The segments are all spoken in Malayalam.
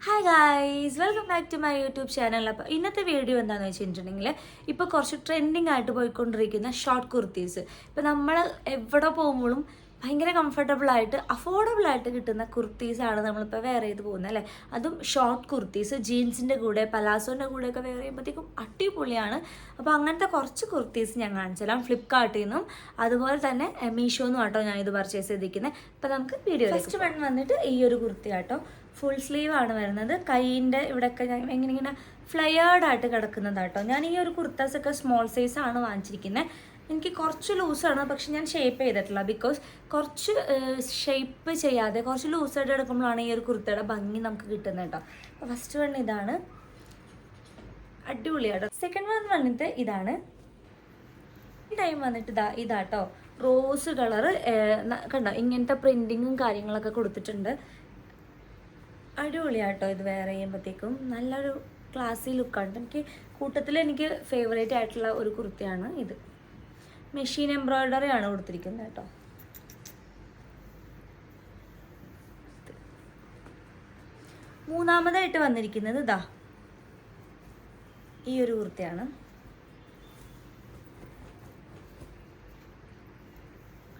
Hi guys, welcome back to my YouTube channel. അപ്പോൾ ഇന്നത്തെ വീഡിയോ എന്താണെന്ന് വെച്ചിട്ടുണ്ടെങ്കിൽ ഇപ്പോൾ കുറച്ച് ട്രെൻഡിങ് ആയിട്ട് പോയിക്കൊണ്ടിരിക്കുന്ന ഷോർട്ട് കുർത്തീസ്. ഇപ്പോൾ നമ്മൾ എവിടെ പോകുമ്പോഴും ഭയങ്കര കംഫർട്ടബിളായിട്ട് അഫോർഡബിളായിട്ട് കിട്ടുന്ന കുർത്തീസാണ് നമ്മളിപ്പോൾ വെയർ ചെയ്ത് പോകുന്നത് അല്ലേ. അതും ഷോർട്ട് കുർത്തീസ് ജീൻസിൻ്റെ കൂടെ പലാസോൻ്റെ കൂടെയൊക്കെ വെയർ ചെയ്യുമ്പോഴത്തേക്കും അടിപൊളിയാണ്. അപ്പോൾ അങ്ങനത്തെ കുറച്ച് കുർത്തീസ് ഞാൻ കാണിച്ചുതരാം. ഫ്ലിപ്കാർട്ടിൽ നിന്നും അതുപോലെ തന്നെ മീഷോന്നും ആട്ടോ ഞാൻ ഇത് പർച്ചേസ് ചെയ്തിരിക്കുന്നത്. അപ്പോൾ നമുക്ക് വീഡിയോ ഫസ്റ്റ് വൺ വന്നിട്ട് ഈ ഒരു കുർത്തി ആട്ടോ. ഫുൾ സ്ലീവ് ആണ് വരുന്നത്. കൈയിൻ്റെ ഇവിടെയൊക്കെ ഞാൻ ഇങ്ങനെ ഫ്ലയേർഡായിട്ട് കിടക്കുന്നതാട്ടോ. ഞാൻ ഈ ഒരു കുർത്താസൊക്കെ സ്മോൾ സൈസാണ് വാങ്ങിച്ചിരിക്കുന്നത്. എനിക്ക് കുറച്ച് ലൂസാണ്, പക്ഷെ ഞാൻ ഷേപ്പ് ചെയ്തിട്ടില്ല. ബിക്കോസ് കുറച്ച് ഷേപ്പ് ചെയ്യാതെ കുറച്ച് ലൂസായിട്ട് എടുക്കുമ്പോഴാണ് ഈ ഒരു കുർത്തയുടെ ഭംഗി നമുക്ക് കിട്ടുന്നത് കേട്ടോ. അപ്പോൾ ഫസ്റ്റ് വൺ ഇതാണ്, അടിപൊളിയാട്ടോ. സെക്കൻഡ് വൺ വന്നിട്ട് ഇതാണ്. ഈ ടൈം വന്നിട്ട് ഇതാട്ടോ, റോസ് കളറ് കണ്ടോ, ഇങ്ങനത്തെ പ്രിൻറ്റിങ്ങും കാര്യങ്ങളൊക്കെ കൊടുത്തിട്ടുണ്ട്. അടിപൊളിയാട്ടോ. ഇത് വെയർ ചെയ്യുമ്പോഴത്തേക്കും നല്ലൊരു ക്ലാസി ലുക്കാണ്. എനിക്ക് കൂട്ടത്തിൽ എനിക്ക് ഫേവറേറ്റ് ആയിട്ടുള്ള ഒരു കുർത്തിയാണ് ഇത്. മെഷീൻ എംബ്രോയിഡറി ആണ് കൊടുത്തിരിക്കുന്നത് കേട്ടോ. മൂന്നാമതായിട്ട് വന്നിരിക്കുന്നത് ഈ ഒരു കുർത്തിയാണ്.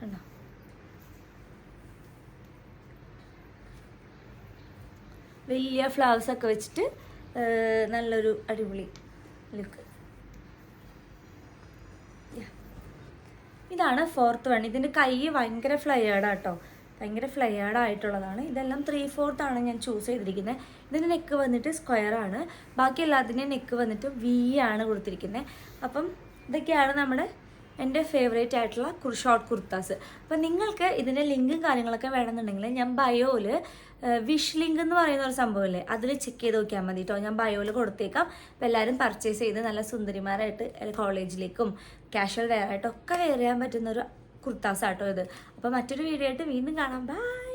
കണ്ടോ, വലിയ ഫ്ലവേഴ്സ് ഒക്കെ വെച്ചിട്ട് നല്ലൊരു അടിപൊളി ലുക്ക്. ഇതാണ് ഫോർത്ത് വൺ. ഇതിൻ്റെ കൈ ഭയങ്കര ഫ്ലയേർഡാട്ടോ, ഭയങ്കര ഫ്ലയേർഡായിട്ടുള്ളതാണ്. ഇതെല്ലാം 3/4 ആണ് ഞാൻ ചൂസ് ചെയ്തിരിക്കുന്നത്. ഇതിൻ്റെ നെക്ക് വന്നിട്ട് സ്ക്വയർ ആണ്, ബാക്കി എല്ലാത്തിൻ്റെയും നെക്ക് വന്നിട്ട് വി ആണ് കൊടുത്തിരിക്കുന്നത്. അപ്പം ഇതൊക്കെയാണ് എൻ്റെ ഫേവറേറ്റ് ആയിട്ടുള്ള ഷോർട്ട് കുർത്താസ്. അപ്പം നിങ്ങൾക്ക് ഇതിൻ്റെ ലിങ്കും കാര്യങ്ങളൊക്കെ വേണമെന്നുണ്ടെങ്കിൽ ഞാൻ ബയോയിൽ വിഷ് ലിങ്ക് എന്ന് പറയുന്ന ഒരു സംഭവമില്ലേ, അതിൽ ചെക്ക് ചെയ്ത് നോക്കിയാൽ മതി കേട്ടോ. ഞാൻ ബയോയിൽ കൊടുത്തേക്കാം. അപ്പോൾ എല്ലാവരും പർച്ചേസ് ചെയ്ത് നല്ല സുന്ദരിമാരായിട്ട് കോളേജിലേക്കും കാഷ്വൽ വെയർ ആയിട്ടൊക്കെ വെയർ ചെയ്യാൻ പറ്റുന്ന ഒരു കുർത്താസാട്ടോ ഇത്. അപ്പോൾ മറ്റൊരു വീഡിയോ ആയിട്ട് വീണ്ടും കാണാം. ബൈ.